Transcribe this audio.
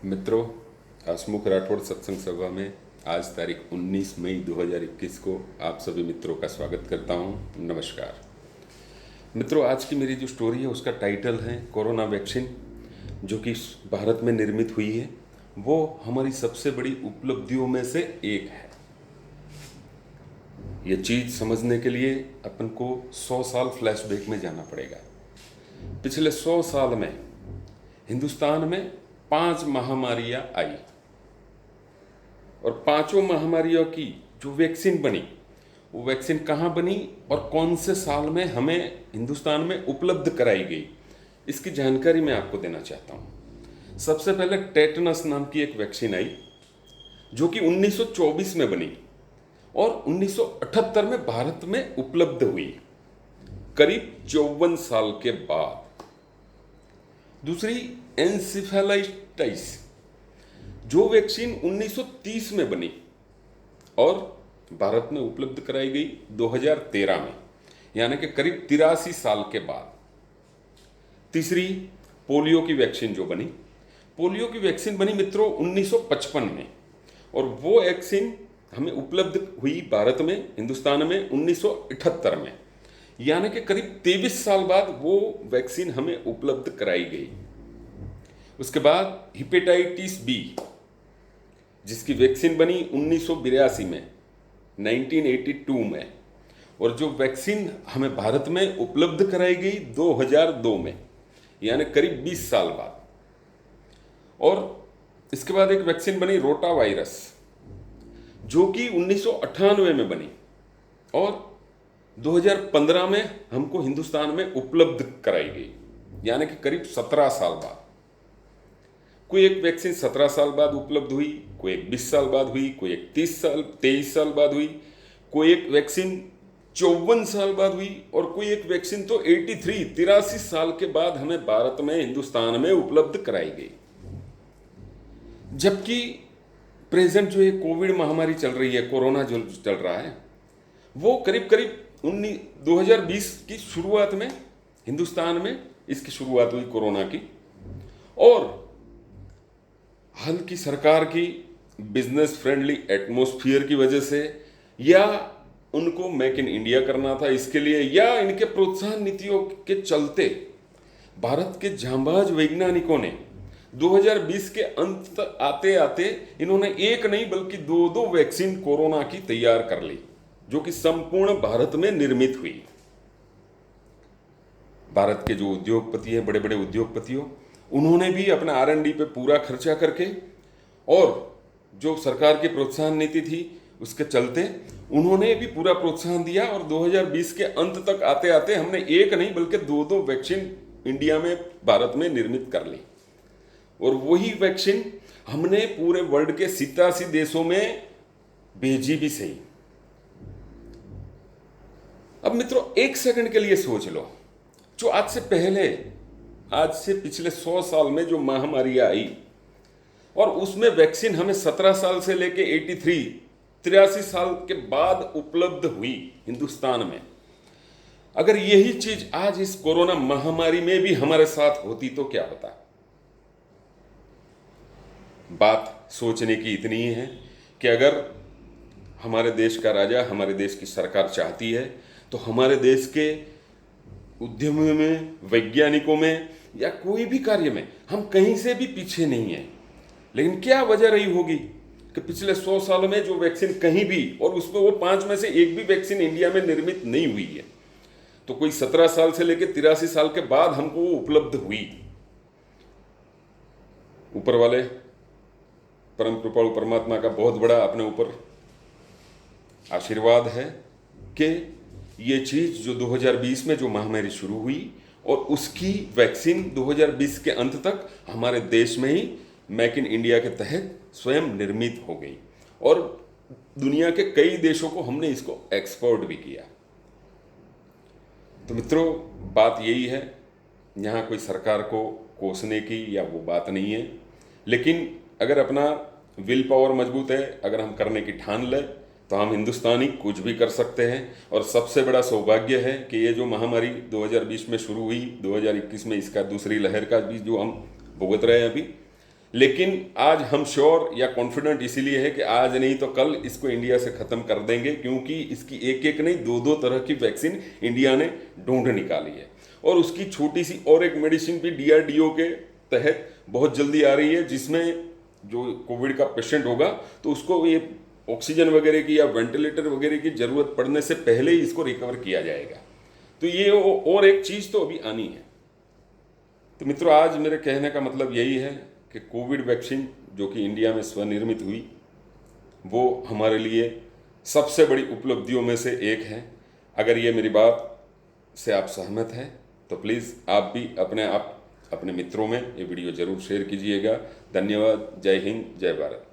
मित्रों, हसमुख राठौड़ सत्संग सभा में आज तारीख 19 मई 2021 को आप सभी मित्रों का स्वागत करता हूं। नमस्कार मित्रों, आज की मेरी जो स्टोरी है उसका टाइटल है कोरोना वैक्सीन, जो कि भारत में निर्मित हुई है। वो हमारी सबसे बड़ी उपलब्धियों में से एक है। ये चीज़ समझने के लिए अपन को 100 साल फ्लैशबैक में जाना पड़ेगा। पिछले 100 साल में हिंदुस्तान में 5 महामारियां आई और पांचों महामारियों की जो वैक्सीन बनी, वो वैक्सीन कहाँ बनी और कौन से साल में हमें हिंदुस्तान में उपलब्ध कराई गई, इसकी जानकारी मैं आपको देना चाहता हूँ। सबसे पहले टेटनस नाम की एक वैक्सीन आई, जो कि 1924 में बनी और 1978 में भारत में उपलब्ध हुई, करीब 54 साल के बाद। दूसरी एनसेफेलाइटिस, जो वैक्सीन 1930 में बनी और भारत में उपलब्ध कराई गई 2013 में, यानी कि करीब 83 साल के बाद। तीसरी पोलियो की वैक्सीन जो बनी, पोलियो की वैक्सीन बनी मित्रों 1955 में, और वो वैक्सीन हमें उपलब्ध हुई भारत में, हिंदुस्तान में 1978 में, यानी कि करीब 23 साल बाद वो वैक्सीन हमें उपलब्ध कराई गई। उसके बाद हेपेटाइटिस बी, जिसकी वैक्सीन बनी 1982 में, 1982 में, और जो वैक्सीन हमें भारत में उपलब्ध कराई गई 2002 में, यानी करीब 20 साल बाद। और इसके बाद एक वैक्सीन बनी रोटा वायरस, जो कि 1998 में बनी और 2015 में हमको हिंदुस्तान में उपलब्ध कराई गई, यानी कि करीब 17 साल बाद। कोई एक वैक्सीन 17 साल बाद उपलब्ध हुई, कोई एक 20 साल बाद हुई, कोई एक 23 साल बाद हुई, कोई एक वैक्सीन 54 साल बाद हुई, और कोई एक वैक्सीन तो 83 साल के बाद हमें भारत में, हिंदुस्तान में उपलब्ध कराई गई। जबकि प्रेजेंट जो ये कोविड महामारी चल रही है, कोरोना जो चल रहा है, वो करीब 2020 की शुरुआत में हिंदुस्तान में इसकी शुरुआत हुई कोरोना की, और हाल की सरकार की बिजनेस फ्रेंडली एटमॉस्फेयर की वजह से, या उनको मेक इन इंडिया करना था इसके लिए, या इनके प्रोत्साहन नीतियों के चलते भारत के जांबाज वैज्ञानिकों ने 2020 के अंत आते आते इन्होंने एक नहीं बल्कि दो दो वैक्सीन कोरोना की तैयार कर ली, जो कि संपूर्ण भारत में निर्मित हुई। भारत के जो उद्योगपति हैं, बड़े बड़े उद्योगपतियों, उन्होंने भी अपना R&D पे पूरा खर्चा करके, और जो सरकार की प्रोत्साहन नीति थी उसके चलते उन्होंने भी पूरा प्रोत्साहन दिया, और 2020 के अंत तक आते आते हमने एक नहीं बल्कि दो दो वैक्सीन इंडिया में, भारत में निर्मित कर ली। और वही वैक्सीन हमने पूरे वर्ल्ड के 87 देशों में भेजी भी सही। अब मित्रों, एक सेकंड के लिए सोच लो, जो आज से पिछले 100 साल में जो महामारी आई, और उसमें वैक्सीन हमें 17 साल से लेके 83 साल के बाद उपलब्ध हुई हिंदुस्तान में। अगर यही चीज आज इस कोरोना महामारी में भी हमारे साथ होती तो क्या होता? बात सोचने की इतनी ही है कि अगर हमारे देश का राजा, हमारे देश की सरकार चाहती है तो हमारे देश के उद्यमियों में, वैज्ञानिकों में, या कोई भी कार्य में हम कहीं से भी पीछे नहीं हैं। लेकिन क्या वजह रही होगी कि पिछले 100 सालों में जो वैक्सीन कहीं भी, और उसमें वो 5 में से एक भी वैक्सीन इंडिया में निर्मित नहीं हुई है, तो कोई 17 साल से लेकर 83 साल के बाद हमको वो उपलब्ध हुई। ऊपर वाले परम कृपालु परमात्मा का बहुत बड़ा अपने ऊपर आशीर्वाद है कि ये चीज़ जो 2020 में जो महामारी शुरू हुई, और उसकी वैक्सीन 2020 के अंत तक हमारे देश में ही मेक इन इंडिया के तहत स्वयं निर्मित हो गई, और दुनिया के कई देशों को हमने इसको एक्सपोर्ट भी किया। तो मित्रों, बात यही है, यहाँ कोई सरकार को कोसने की या वो बात नहीं है, लेकिन अगर अपना विल पावर मजबूत है, अगर हम करने की ठान लें, तो हम हिंदुस्तानी कुछ भी कर सकते हैं। और सबसे बड़ा सौभाग्य है कि ये जो महामारी 2020 में शुरू हुई, 2021 में इसका दूसरी लहर का भी जो हम भुगत रहे हैं अभी, लेकिन आज हम श्योर या कॉन्फिडेंट इसीलिए है कि आज नहीं तो कल इसको इंडिया से ख़त्म कर देंगे, क्योंकि इसकी एक एक नहीं दो दो तरह की वैक्सीन इंडिया ने ढूंढ निकाली है। और उसकी छोटी सी और एक मेडिसिन भी DRDO के तहत बहुत जल्दी आ रही है, जिसमें जो कोविड का पेशेंट होगा तो उसको ये ऑक्सीजन वगैरह की या वेंटिलेटर वगैरह की ज़रूरत पड़ने से पहले ही इसको रिकवर किया जाएगा। तो ये और एक चीज़ तो अभी आनी है। तो मित्रों, आज मेरे कहने का मतलब यही है कि कोविड वैक्सीन जो कि इंडिया में स्वनिर्मित हुई, वो हमारे लिए सबसे बड़ी उपलब्धियों में से एक है। अगर ये मेरी बात से आप सहमत हैं तो प्लीज़ आप भी अपने मित्रों में ये वीडियो ज़रूर शेयर कीजिएगा। धन्यवाद। जय हिंद, जय भारत।